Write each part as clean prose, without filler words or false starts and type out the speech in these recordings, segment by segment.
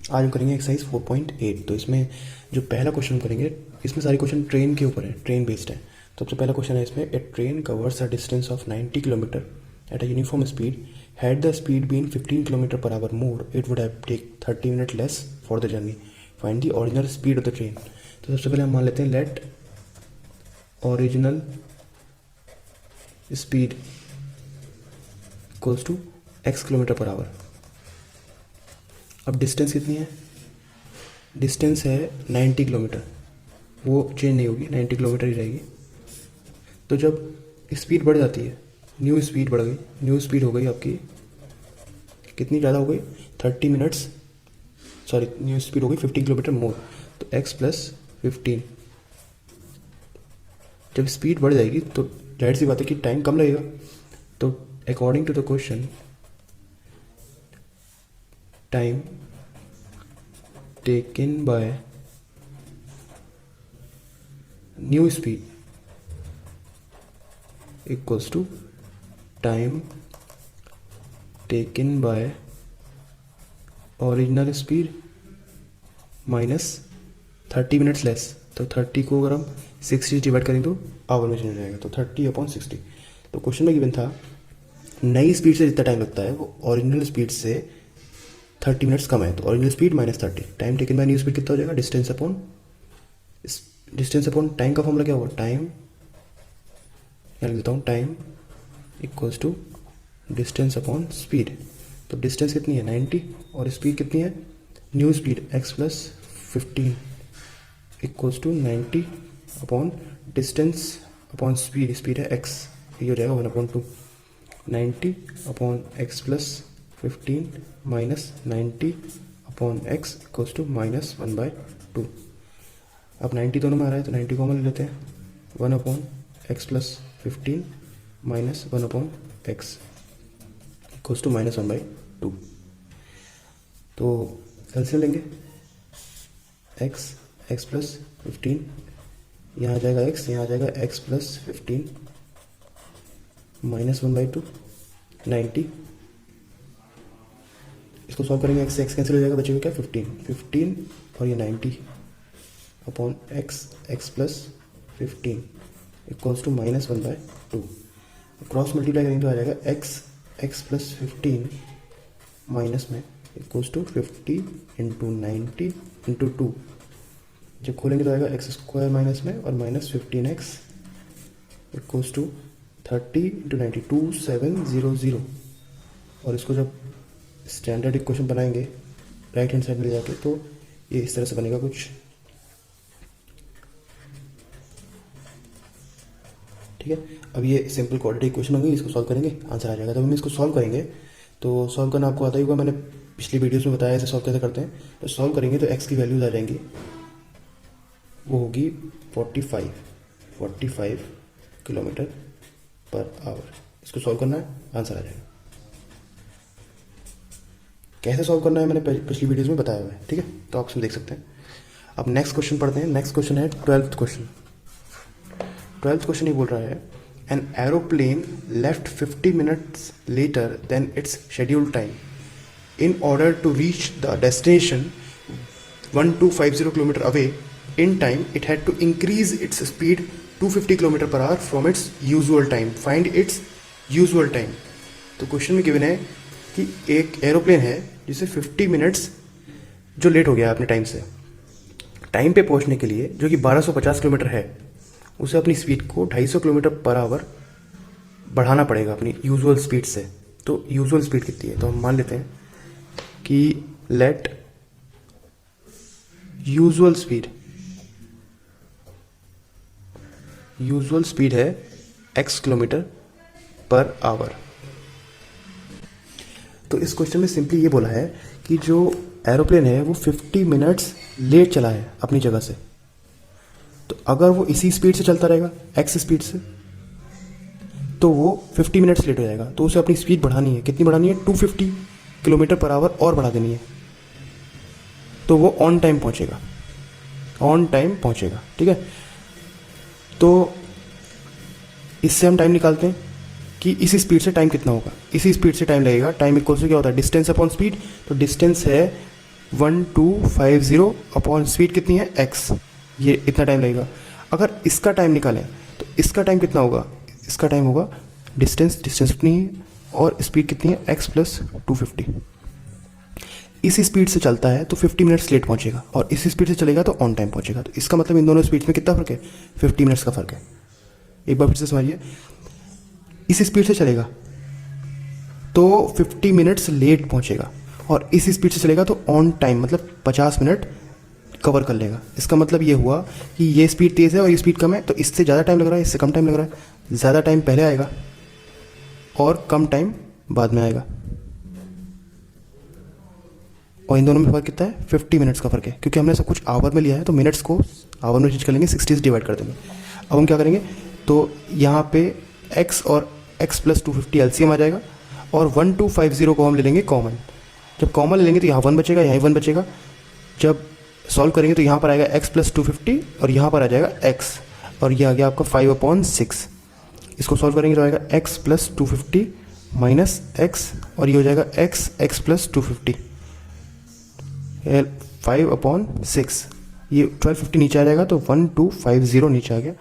आज हम करेंगे एक्सरसाइज 4.8। तो इसमें जो पहला क्वेश्चन करेंगे, इसमें सारे क्वेश्चन ट्रेन के ऊपर है, ट्रेन बेस्ड है। तो सबसे पहला क्वेश्चन है इसमें, a train covers a distance of 90 kilometre at a uniform speed. Had the speed been 15 kilometre per hour more, it would have take 30 minute less for the journey. Find the original speed of the train. तो सबसे पहले हम मान लेते हैं let original speed equals to x kilometre per hour. अब distance कितनी है? डिस्टेंस है 90 किलोमीटर, वो चेंज नहीं होगी, 90 किलोमीटर ही रहेगी। तो जब स्पीड बढ़ जाती है, न्यू स्पीड बढ़ गई, न्यू स्पीड हो गई आपकी कितनी ज़्यादा हो गई? 30 मिनट्स, सॉरी न्यू स्पीड हो गई 15 किलोमीटर मोर, तो x प्लस 15। जब स्पीड बढ़ जाएगी तो जाहिर सी बात है कि टाइम कम लगेगा। तो according to the question, time taken by new speed equals to time taken by original speed minus 30 minutes less. तो 30 को अगर हम 60 से डिवाइड करें तो आवर में चेंज हो जाएगा, तो 30/60। तो क्वेश्चन में गिवन था नई स्पीड से जितना टाइम लगता है वो ओरिजिनल स्पीड से 30 मिनट्स कम है। तो original speed minus 30, time taken by new speed कितना हो जाएगा? डिस्टेंस अपॉन टाइम का फॉर्मूला क्या होगा? टाइम, यहाँ लिख देता हूँ, time equals to distance upon speed. तो डिस्टेंस कितनी है? 90, और स्पीड कितनी है? New speed x plus 15 equals to 90 upon distance upon speed, speed है x, ये हो जाएगा 1/2। 90 upon x plus 15 minus 90 upon x equals to minus 1/2। अब 90 दोनों में आ रहा है तो 90 कॉमन ले लेते हैं, 1/x plus 15 minus 1/x equals to minus 1/2। तो एलसीएम लेंगे, x प्लस 15, यहाँ आ जाएगा x, यहाँ आ जाएगा x प्लस 15 माइनस 1/2, 90। इसको सॉल्व करेंगे, x से x कैंसिल हो जाएगा, बचेगा क्या? 15 और ये 90 upon x plus 15 equals to minus 1/2। Cross multiply करेंगे तो आ जाएगा x प्लस 15 माइनस में इक्वल्स टू 50 इंटू 90 इंटू 2। जब खोलेंगे तो आएगा x² माइनस में और minus 15x equals to 30 into 90, 2700। और इसको जब स्टैंडर्ड इक्वेशन बनाएंगे राइट हैंड साइड में ले जाके, तो ये इस तरह से बनेगा कुछ, ठीक है। अब ये सिंपल क्वाड्रेटिक इक्वेशन होगी, इसको सॉल्व करेंगे, आंसर आ जाएगा। जब हम इसको सॉल्व करेंगे तो सॉल्व करना आपको आता ही होगा, मैंने पिछली वीडियोस में बताया ऐसे सॉल्व कैसे करते हैं। तो सॉल्व करेंगे तो x की वैल्यूज आ जाएंगी, वो होगी 45 किलोमीटर पर आवर। इसको सॉल्व करना है, आंसर आ जाएगा। कैसे सॉल्व करना है मैंने पिछली वीडियोस में बताया हुआ है, ठीक है, तो आप उसमें देख सकते हैं। अब नेक्स्ट क्वेश्चन पढ़ते हैं। नेक्स्ट क्वेश्चन है 12th क्वेश्चन। 12th क्वेश्चन ये बोल रहा है, an aeroplane left 50 minutes later then its scheduled time. In order to reach the destination 1250 kilometre away in time, it had to increase its speed 250 kilometre per hour from its usual time. Find its usual time. तो question में given है कि एक aeroplane है जिसे 50 minutes जो late हो गया अपने टाइम से, टाइम पे पहुंचने के लिए, जो कि 1250 किलोमीटर है, उसे अपनी स्पीड को 250 किलोमीटर पर आवर बढ़ाना पड़ेगा अपनी यूजुअल स्पीड से। तो यूजुअल स्पीड कितनी है? तो हम मान लेते हैं कि लेट यूजुअल स्पीड है x किलोमीटर पर आवर। तो इस क्वेश्चन में सिंपली ये बोला है कि जो एरोप्लेन है वो 50 मिनट्स लेट चला है अपनी जगह से। तो अगर वो इसी स्पीड से चलता रहेगा, x स्पीड से, तो वो 50 मिनट्स लेट हो जाएगा। तो उसे अपनी स्पीड बढ़ानी है, कितनी बढ़ानी है? 250 किलोमीटर पर आवर और बढ़ा देनी है, तो वो ऑन टाइम पहुंचेगा, ठीक है। तो इससे हम टाइम निकालते हैं कि इसी स्पीड से टाइम कितना होगा। इसी स्पीड से टाइम लगेगा, टाइम इक्वल से क्या होता है? Distance upon speed. तो डिस्टेंस है 1250 अपॉन स्पीड कितनी है x, ये इतना टाइम लगेगा। अगर इसका टाइम निकालें तो इसका टाइम कितना होगा, इसका टाइम होगा डिस्टेंस कितनी है और स्पीड कितनी है x प्लस 250। इसी स्पीड से चलता है तो 50 मिनट्स लेट पहुंचेगा और इसी स्पीड से चलेगा तो ऑन टाइम पहुंचेगा। तो इसका मतलब इन दोनों स्पीड में कितना फ़र्क है, 50 मिनट्स का फ़र्क है। एक बार फिर से समझिए, इसी स्पीड से चलेगा तो 50 मिनट्स लेट पहुंचेगा और इसी स्पीड से चलेगा तो ऑन टाइम मतलब 50 मिनट कवर कर लेगा। इसका मतलब ये हुआ कि ये स्पीड तेज़ है और ये स्पीड कम है, तो इससे ज़्यादा टाइम लग रहा है, इससे कम टाइम लग रहा है। ज़्यादा टाइम पहले आएगा और कम टाइम बाद में आएगा। और इन दोनों में फ़र्क कितना है, 50 मिनट्स का फ़र्क है। क्योंकि हमने सब कुछ आवर में लिया है तो मिनट्स को आवर में चेंज कर लेंगे, 60 से डिवाइड कर देंगे। अब हम क्या करेंगे, तो यहाँ पे x और x प्लस 250 एलसीएम आ जाएगा और 1250 को हम ले लेंगे कॉमन। जब कॉमन ले लेंगे तो यहाँ 1 बचेगा, यहाँ 1 बचेगा। जब सॉल्व करेंगे तो यहाँ पर आएगा x प्लस 250 और यहाँ पर आ जाएगा x और ये आ गया आपका 5/6। इसको सॉल्व करेंगे तो आएगा x प्लस 250 माइनस x और ये हो जाएगा x प्लस 250 5/6। ये 1250 नीचे आ जाएगा तो 1250 नीचे आ गया।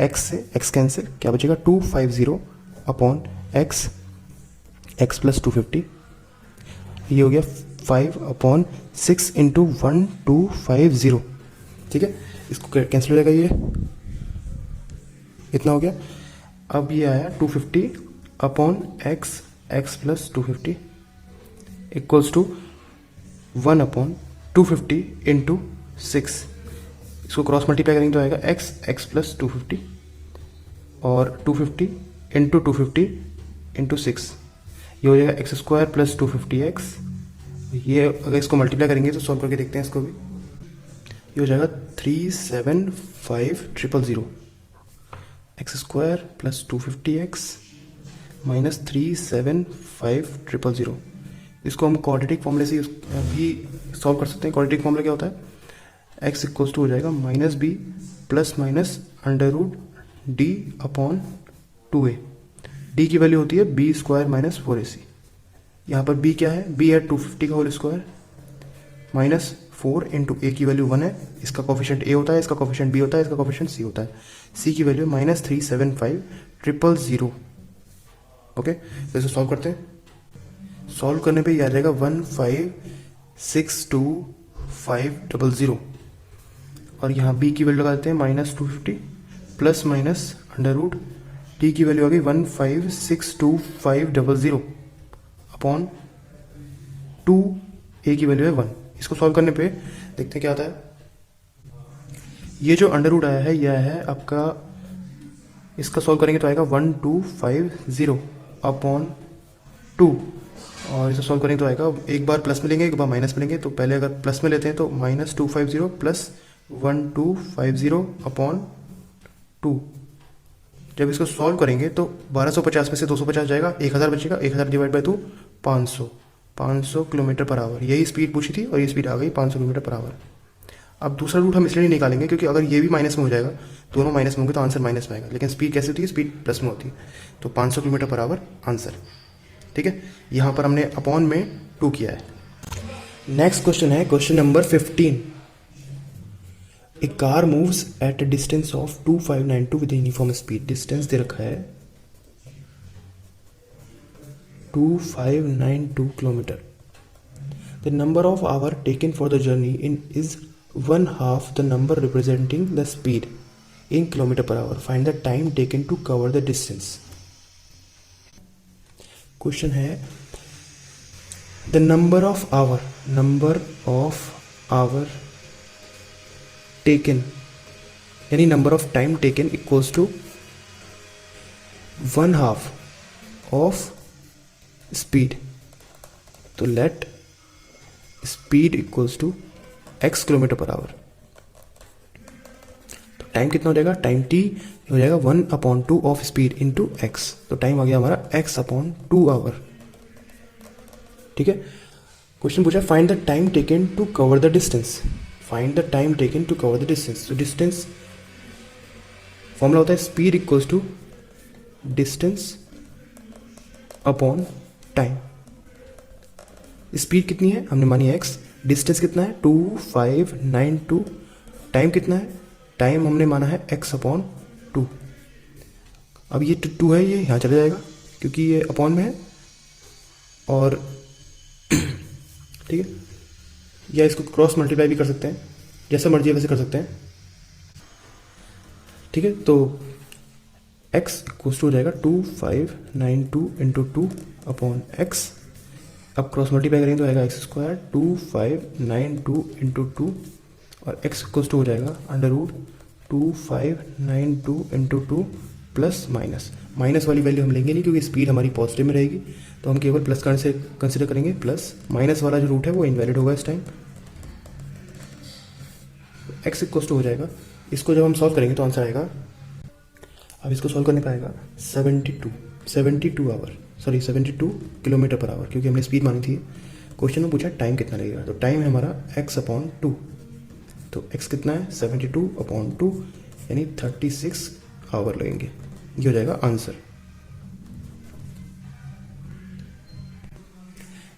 x से x कैंसिल, क्या बचेगा 250 अपॉन x प्लस 250। ये हो गया 5/6 इंटू 1250। ठीक है, इसको कैंसिल हो जाएगा, ये इतना हो गया। अब ये आया 250 upon x plus 250 equals to 1/250 into 6। इसको क्रॉस मल्टीप्लाई करेंगे तो आएगा x प्लस 250 और 250 इंटू 250 इंटू 6, ये हो जाएगा x² प्लस 250x। ये अगर इसको मल्टीप्लाई करेंगे तो सॉल्व करके देखते हैं इसको भी। ये हो जाएगा 375,000 x² प्लस 250x माइनस 375,000। इसको हम क्वाड्रेटिक फॉर्मूले से भी सॉल्व कर सकते हैं। क्वाड्रेटिक फॉर्मूला क्या होता है, x इक्वल्स टू हो जाएगा minus b plus minus √d/2a। d की वैल्यू होती है b² माइनस 4ac। यहाँ पर b क्या है, b है 250 का whole square minus 4 into a की वैल्यू 1 है, इसका कोफिशिएंट a होता है, इसका कोफिशिएंट b होता है, इसका कोफिशिएंट c होता है। c की वैल्यू माइनस 375,000। ओके, तो इसे सॉल्व करते हैं। सॉल्व करने पे ये आ जाएगा 1562500 और यहाँ b की वैल्यू लगा देते हैं माइनस 250 प्लस माइनस √d की वैल्यू आ गई 1562500 अपॉन 2, a की वैल्यू है 1। इसको सॉल्व करने पे देखते हैं क्या आता है। ये जो √ आया है यह है आपका, इसका सॉल्व करेंगे तो आएगा 1250 अपॉन 2 और इसे सॉल्व करेंगे तो आएगा, एक बार प्लस में लेंगे एक बार माइनस में लेंगे। तो पहले अगर प्लस में लेते हैं तो माइनस 250 प्लस 1250 अपॉन 2। जब इसको सॉल्व करेंगे तो 1250 में से 250 जाएगा, 1000 बचेगा, 1000 divide by 2 500 kilometre per our. यही स्पीड पूछी थी और ये स्पीड आ गई 500 किलोमीटर पर आवर। अब दूसरा रूट हम इसलिए नहीं निकालेंगे क्योंकि अगर ये भी माइनस में हो जाएगा, दोनों माइनस में होंगे तो आंसर माइनस में आएगा। लेकिन स्पीड कैसे होती है, स्पीड प्लस में होती है। तो 500 किलोमीटर पर आवर आंसर। ठीक है, यहाँ पर हमने अपॉन में 2 किया है। नेक्स्ट क्वेश्चन है question number 15। A car moves at a distance of 2592 with uniform speed. Distance दे रखा है 2592 kilometre. The number of hour taken for the journey in is 1/2 the number representing the speed in kilometre per hour. Find the time taken to cover the distance. Question है the number of hour taken यानी number of time taken equals to 1/2 of speed. तो let speed equals to x kilometre per hour. तो time कितना हो जाएगा, time t हो जाएगा 1/2 of speed into x। तो टाइम आ गया हमारा x/2 आवर। ठीक है, क्वेश्चन पूछा find the time taken to cover the distance. Find the time taken to cover the distance. तो डिस्टेंस फॉर्मूला होता है speed equals to distance upon time. Speed कितनी है, हमने मानी x, डिस्टेंस कितना है 2592, टाइम कितना है, टाइम हमने माना है x/2। अब ये 2 है, ये यहाँ चला जाएगा क्योंकि ये अपॉन में है, और ठीक है, या इसको क्रॉस मल्टीप्लाई भी कर सकते हैं, जैसा मर्जी है वैसे कर सकते हैं, ठीक है। तो x इक्वल्स टू हो जाएगा 2592 इंटू 2 अपॉन x। अब क्रॉस मल्टीप्लाई करेंगे तो आएगा x² 2592 इंटू 2, और x इक्वल्स टू हो जाएगा √2592 इंटू 2 प्लस माइनस। माइनस वाली वैल्यू हम लेंगे नहीं क्योंकि स्पीड हमारी पॉजिटिव में रहेगी, तो हम केवल प्लस करने से कंसिडर करेंगे। प्लस माइनस वाला जो रूट है वो इनवैलिड होगा इस टाइम। x इक्वल्स टू हो जाएगा, इसको जब हम सॉल्व करेंगे तो आंसर आएगा, अब इसको सॉल्व करने पर आएगा 72 किलोमीटर पर आवर, क्योंकि हमने स्पीड मानी थी। क्वेश्चन में पूछा टाइम कितना लगेगा, तो टाइम है हमारा x/2, तो x कितना है 72/2, यानी 36 आवर लगेंगे। ये हो जाएगा आंसर।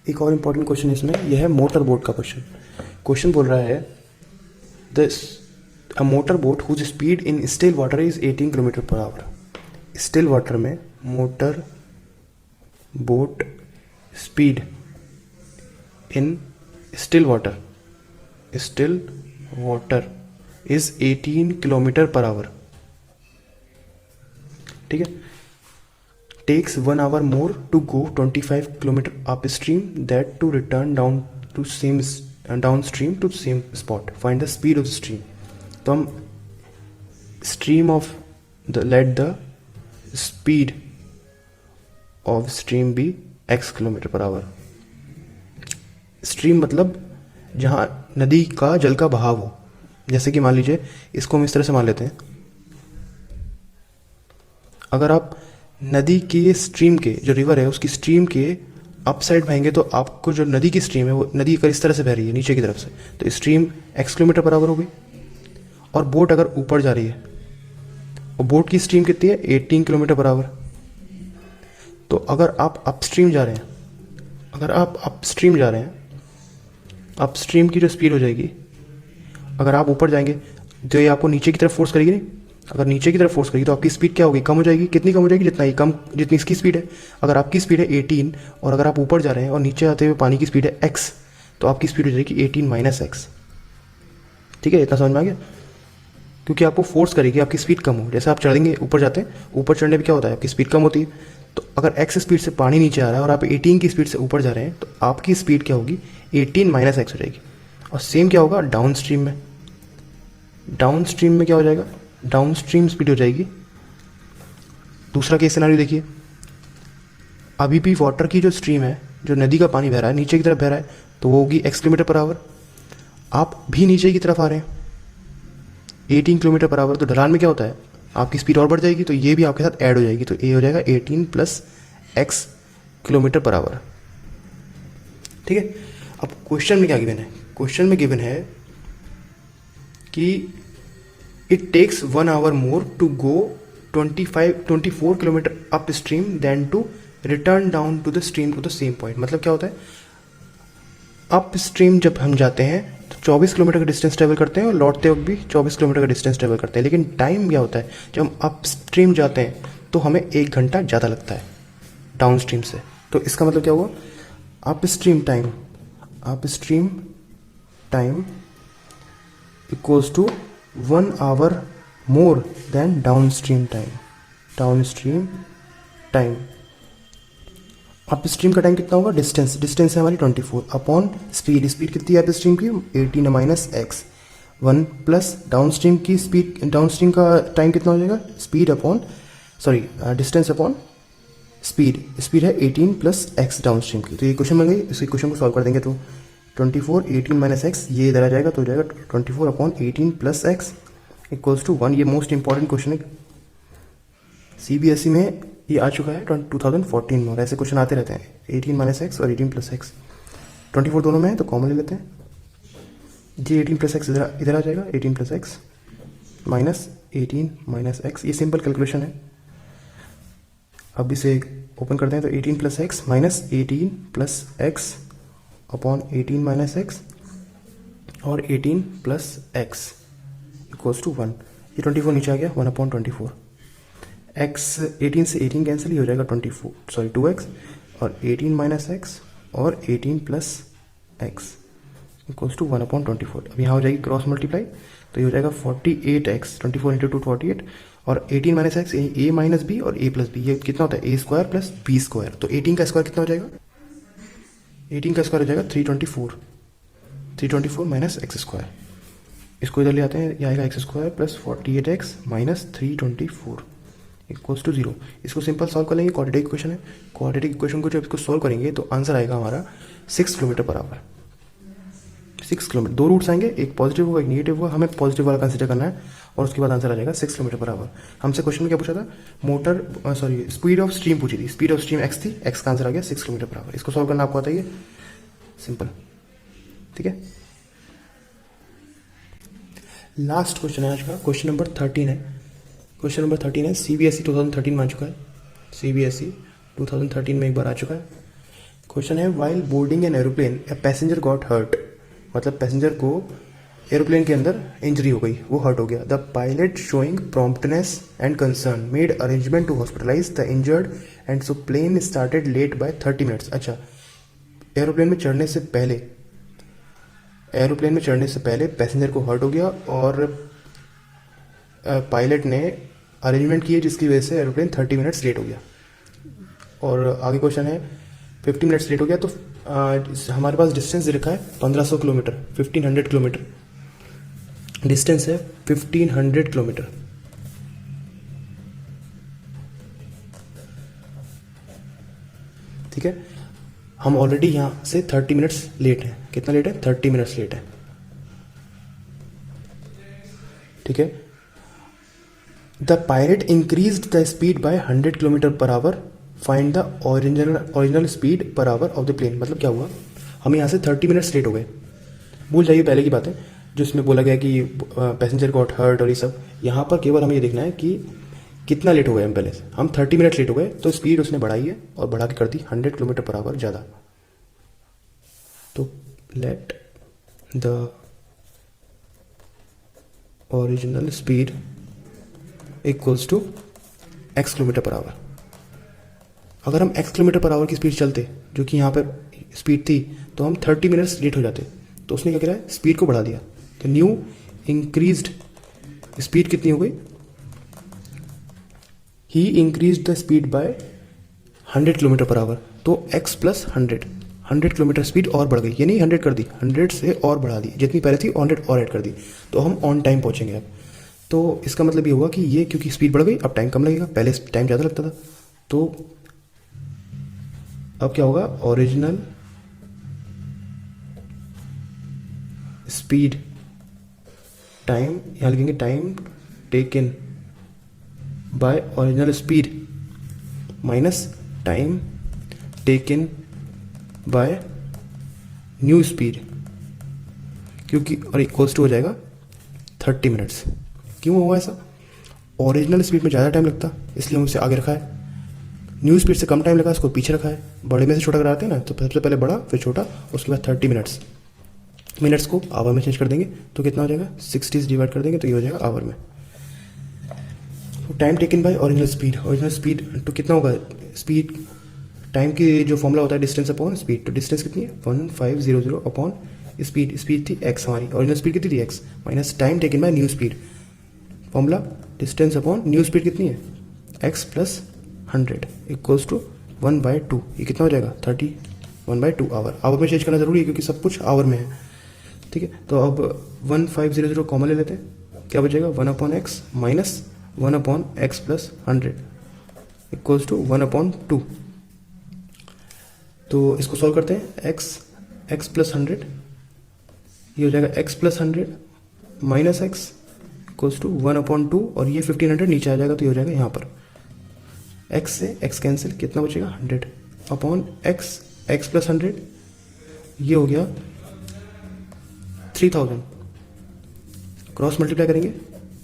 एक और इम्पॉर्टेंट क्वेश्चन इसमें यह है मोटर बोट का क्वेश्चन। क्वेश्चन बोल रहा है a motor boat whose speed in still water is 18 kilometre per hour. Still water में motor boat speed in still water is 18 kilometre per hour, ठीक है। Takes 1 hour more to go 25 kilometre up stream that to return downstream to same spot, find the speed of the stream. तो हम stream of let the speed of stream b x kilometre per hour. Stream मतलब जहाँ नदी का जल का बहाव हो, जैसे कि मान लीजिए इसको हम इस तरह से मान लेते हैं। अगर आप नदी के स्ट्रीम के, जो रिवर है उसकी स्ट्रीम के अप साइड बहेंगे तो आपको जो नदी की स्ट्रीम है वो नदी अगर इस तरह से बह रही है नीचे की तरफ से, तो stream x kilometre per our हो गई। और बोट अगर ऊपर जा रही है और बोट की स्ट्रीम कितनी है 18 किलोमीटर पर आवर। तो अगर आप अपस्ट्रीम जा रहे हैं, अपस्ट्रीम की जो स्पीड हो जाएगी, अगर आप ऊपर जाएंगे तो ये आपको नीचे की तरफ फोर्स करेगी नहीं। अगर नीचे की तरफ फोर्स करेगी तो आपकी स्पीड क्या होगी, कम हो जाएगी। कितनी कम हो जाएगी, जितनी इसकी स्पीड है। अगर आपकी स्पीड है 18 और अगर आप ऊपर जा रहे हैं और नीचे आते हुए पानी की स्पीड है x, तो आपकी स्पीड हो जाएगी 18 - x, ठीक है। इतना समझ में आ गया, क्योंकि आपको फोर्स करेगी आपकी स्पीड कम हो। जैसे आप चढ़ेंगे, ऊपर जाते हैं, ऊपर चढ़ने पर क्या होता है, आपकी स्पीड कम होती है। तो अगर x स्पीड से पानी नीचे आ रहा है और आप 18 की स्पीड से ऊपर जा रहे हैं, तो आपकी स्पीड क्या होगी 18 - x हो जाएगी। और सेम क्या होगा डाउन स्ट्रीम में क्या हो जाएगा, डाउन स्ट्रीम स्पीड हो जाएगी। दूसरा केस सिनारियो देखिए, अभी भी वाटर की जो स्ट्रीम है, जो नदी का पानी बह रहा है नीचे की तरफ बह रहा है, तो वो होगी x किलोमीटर पर आवर। आप भी नीचे की तरफ आ रहे हैं 18 किलोमीटर पर आवर, तो ढलान में क्या होता है आपकी स्पीड और बढ़ जाएगी, तो ये भी आपके साथ ऐड हो जाएगी। तो ये हो जाएगा 18 + x किलोमीटर पर आवर, ठीक है। अब क्वेश्चन में क्या गिवन है, क्वेश्चन में गिवन है कि it takes 1 hour more to go 24 kilometre up stream then to return down to the stream to the same point. मतलब क्या होता है, अप स्ट्रीम जब हम जाते हैं तो 24 किलोमीटर का डिस्टेंस ट्रेवल करते हैं और लौटते वक्त भी 24 किलोमीटर का डिस्टेंस ट्रेवल करते हैं। लेकिन टाइम क्या होता है, जब हम अप स्ट्रीम जाते हैं तो हमें 1 घंटा ज़्यादा लगता है डाउन स्ट्रीम से। तो इसका मतलब क्या हुआ, up stream time equals to 1 hour more than downstream time. Upstream का टाइम कितना होगा, डिस्टेंस है हमारी 24 अपॉन स्पीड कितनी है अपस्ट्रीम की 18 - x 1 प्लस डाउनस्ट्रीम की स्पीड, डाउनस्ट्रीम का टाइम कितना हो जाएगा, डिस्टेंस अपॉन स्पीड है 18 + x डाउनस्ट्रीम की। तो ये क्वेश्चन बन गई। इस क्वेश्चन को सॉल्व कर देंगे तो 24 18 - x, ये इधर आ जाएगा तो हो जाएगा 24/18 + x इक्वल्स टू 1। ये मोस्ट इंपॉर्टेंट क्वेश्चन है, CBSE में ये आ चुका है 2014 में, और ऐसे क्वेश्चन आते रहते हैं 18 - x और 18 + x। 24 दोनों में है तो कॉमन ले लेते हैं जी, 18 + x इधर आ जाएगा, 18 + x माइनस 18 - x। ये सिंपल कैलकुलेशन है। अब इसे ओपन करते हैं तो 18 + x minus 18 + x upon 18 - x और 18 प्लस एक्स इक्वल्स टू 1। ये 24 नीचे आ गया, 1/24। एक्स 18 से 18 कैंसिल, ही हो जाएगा 2x, और 18 माइनस एक्स और 18 प्लस एक्स इक्वल्स टू 1/24। अब यहाँ हो जाएगी क्रॉस मल्टीप्लाई, तो ये हो जाएगा 48x, 24 इंटू 2 48, और 18 माइनस एक्स ए माइनस बी और ए प्लस बी, ये कितना होता है a² प्लस b²। तो 18 का स्क्वायर कितना हो जाएगा, 18 का स्क्वायर हो जाएगा 324 माइनस x²। इसको इधर ले आते हैं, ये आएगा x² plus 48x minus 324 equals to 0। इसको सिंपल सॉल्व कर लेंगे, क्वाड्रेटिक इक्वेशन है। क्वाड्रेटिक इक्वेशन को जब इसको सॉल्व करेंगे तो आंसर आएगा हमारा 6 किलोमीटर पर आवर। 6 किलोमीटर, दो रूट्स आएंगे, एक पॉजिटिव होगा एक निगेटिव होगा, हमें पॉजिटिव वाला कंसिडर करना है, और उसके बाद आंसर आ जाएगा 6 किलोमीटर पर आवर। हमसे क्वेश्चन में क्या पूछा था, स्पीड ऑफ स्ट्रीम पूछी थी, स्पीड ऑफ स्ट्रीम x थी, x का आंसर आ गया 6 किलोमीटर पर आवर। इसको सॉल्व करना आपको आता ही है, सिंपल, ठीक है। लास्ट क्वेश्चन है आज का, क्वेश्चन नंबर 13 है। क्वेश्चन नंबर 13 है, CBSE 2013 में आ चुका है, CBSE 2013 में एक बार आ चुका है। क्वेश्चन है, while boarding an aeroplane a passenger got hurt, मतलब पैसेंजर को एरोप्लेन के अंदर इंजरी हो गई, वो हर्ट हो गया। The pilot showing promptness and concern made arrangement to hospitalise the injured and so plane started late by 30 minutes. अच्छा, एरोप्लेन में चढ़ने से पहले पैसेंजर को हर्ट हो गया और पायलट ने अरेंजमेंट किए जिसकी वजह से एरोप्लेन 30 मिनट्स लेट हो गया। और आगे क्वेश्चन है, 50 मिनट्स लेट हो गया, तो हमारे पास डिस्टेंस लिखा है 1500 किलोमीटर, 1500 किलोमीटर डिस्टेंस है, 1500 किलोमीटर। ठीक है, हम ऑलरेडी यहाँ से 30 मिनट्स लेट हैं। कितना लेट है, 30 मिनट्स लेट है, ठीक है। The pilot increased the speed by 100 kilometre per hour, find the original speed per hour of the plane. मतलब क्या हुआ, हम यहाँ से 30 मिनट्स लेट हो गए, भूल जाइए पहले की बातें जो इसमें बोला गया कि पैसेंजर गॉट हर्ट और ये सब। यहाँ पर केवल हमें ये देखना है कि कितना लेट हो गए हम पहले से। हम 30 मिनट लेट हो गए, तो स्पीड उसने बढ़ाई है और बढ़ा के कर दी 100 किलोमीटर पर आवर ज़्यादा। तो let the original speed equals to x kilometre per hour. अगर हम x किलोमीटर पर आवर की स्पीड चलते, जो कि यहाँ पर स्पीड थी, तो हम 30 मिनट्स लेट हो जाते। तो उसने क्या किया है, स्पीड को बढ़ा दिया। तो न्यू इंक्रीज्ड स्पीड कितनी हो गई, he increased the speed by 100 kilometre per hour. तो x प्लस 100 किलोमीटर स्पीड और बढ़ गई, ये नहीं 100 कर दी, 100 से और बढ़ा दी, जितनी पहले थी 100 और ऐड कर दी। तो हम ऑन टाइम पहुँचेंगे अब। तो इसका मतलब ये हुआ कि ये क्योंकि स्पीड बढ़ गई, अब टाइम कम लगेगा, पहले टाइम ज़्यादा लगता था। तो अब क्या होगा, ओरिजिनल स्पीड टाइम, यहाँ लिखेंगे time taken bye original speed minus time taken by new speed, क्योंकि और इक्वल्स टू हो जाएगा 30 मिनट्स। क्यों होगा ऐसा, ओरिजिनल स्पीड में ज़्यादा टाइम लगता, इसलिए हम उसे आगे रखा है। न्यू स्पीड से कम टाइम लगा, इसको पीछे रखा है। बड़े में से छोटा कराते हैं ना, तो सबसे पहले बड़ा फिर छोटा, उसके बाद 30 मिनट्स को आवर में चेंज कर देंगे। तो कितना हो जाएगा, 60 से डिवाइड कर देंगे तो ये हो जाएगा आवर में। Time taken bye original speed तो कितना होगा, स्पीड टाइम की जो फॉर्मूला होता है डिस्टेंस अपॉन स्पीड। तो डिस्टेंस कितनी है, 1500 अपॉन स्पीड थी x, हमारी ओरिजिनल स्पीड कितनी थी x, minus time taken by new speed. Formula distance upon new speed कितनी है, x प्लस 100 इक्वल्स टू 1/2। ये कितना हो जाएगा, 1/2 आवर में चेंज करना जरूरी है क्योंकि सब कुछ आवर में है, ठीक है। तो अब 1500 कॉमन ले लेते हैं, क्या बचेगा, 1/x minus 1/x plus 100 equals to 1/2। तो इसको सॉल्व करते हैं, x प्लस 100, ये हो जाएगा x plus 100 minus x equals to 1/2, और ये 1500 नीचे आ जाएगा, तो ये हो जाएगा यहाँ पर x से x कैंसिल, कितना बचेगा 100 अपॉन x प्लस 100, ये हो गया 3000। क्रॉस मल्टीप्लाई करेंगे,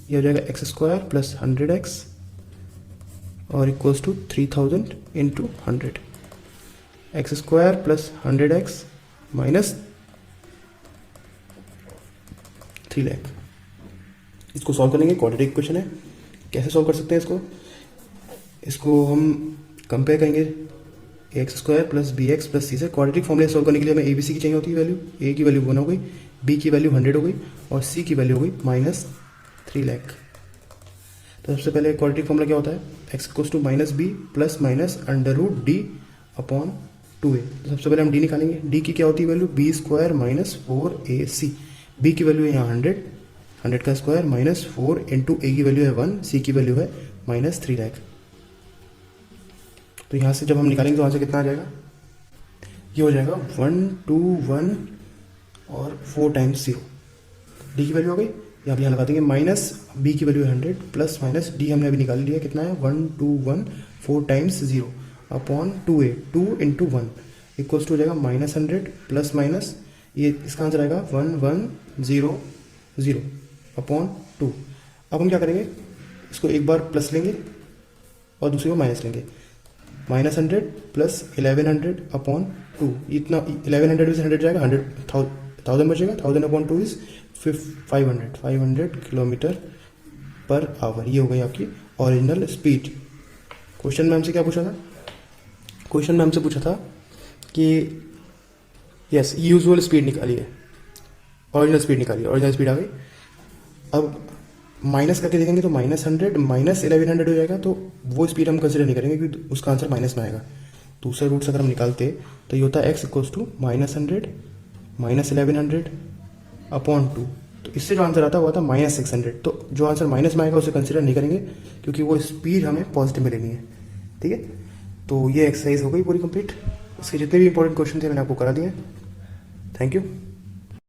ये हो जाएगा x² प्लस 100x और equals to 3000 into 100, x² plus 100x minus 3 lakh. इसको सॉल्व करेंगे, क्वाड्रेटिक इक्वेशन है। कैसे सॉल्व कर सकते हैं इसको हम कंपेयर करेंगे x square plus B x plus C से। क्वाड्रेटिक फॉर्मूला सॉल्व करने के लिए हमें ए बी सी की चाहिए होती है वैल्यू। ए की वैल्यू 1 हो गई, बी की वैल्यू 100 हो गई और सी की वैल्यू हो गई -3 लाख। तो सबसे पहले क्वाड्रेटिक फॉर्मूला क्या होता है, x equals to minus b plus minus under root d upon 2a। तो सबसे पहले हम डी निकालेंगे। डी की क्या होती है value, b square minus 4ac। B की वैल्यू है यहाँ 100, 100 का स्क्वायर माइनस 4 इंटू ए की वैल्यू है 1, सी की वैल्यू है -3 लाख। तो यहाँ से जब हम निकालेंगे तो वहाँ से कितना आ जाएगा, ये हो जाएगा 1 2 1 और 4 टाइम्स 0। डी की वैल्यू हो गई, यहाँ लगा देंगे माइनस बी की वैल्यू है 100 प्लस माइनस डी हमने अभी निकाल लिया कितना है 1 2 1 4 times 0 upon 2a, 2 into 1 equals to हो जाएगा -100 प्लस माइनस ये इसका आंसर आएगा 1 1 0 0 अपॉन 2। अब हम क्या करेंगे, इसको एक बार प्लस लेंगे और दूसरी को माइनस लेंगे। -100 प्लस 1100 अपॉन 2, इतना 1100 में से 100 जाएगा, 1000 बचेगा, 1000 upon 2 is 500 kilometre per our. ये हो गई आपकी ओरिजिनल स्पीड। क्वेश्चन में हमसे क्या पूछा था, क्वेश्चन में हमसे पूछा था कि यस यूजुअल स्पीड निकालिए, ओरिजिनल स्पीड निकालिए, ओरिजिनल स्पीड आ गई। अब माइनस करके देखेंगे तो -100 माइनस 1100 हो जाएगा, तो वो स्पीड हम कंसिडर नहीं करेंगे क्योंकि उसका आंसर माइनस में आएगा। दूसरे रूट से अगर हम निकालते तो ये होता है x equals to -100 minus 1100 upon 2। तो इससे जो आंसर आता है वो आता है -600। तो जो आंसर माइनस में आएगा उसे कंसिडर नहीं करेंगे क्योंकि वो स्पीड हमें पॉजिटिव में लेनी है। ठीक है, तो ये एक्सरसाइज हो गई पूरी कंप्लीट। इसके जितने भी इंपॉर्टेंट क्वेश्चन थे मैंने आपको करा दिए। Thank you.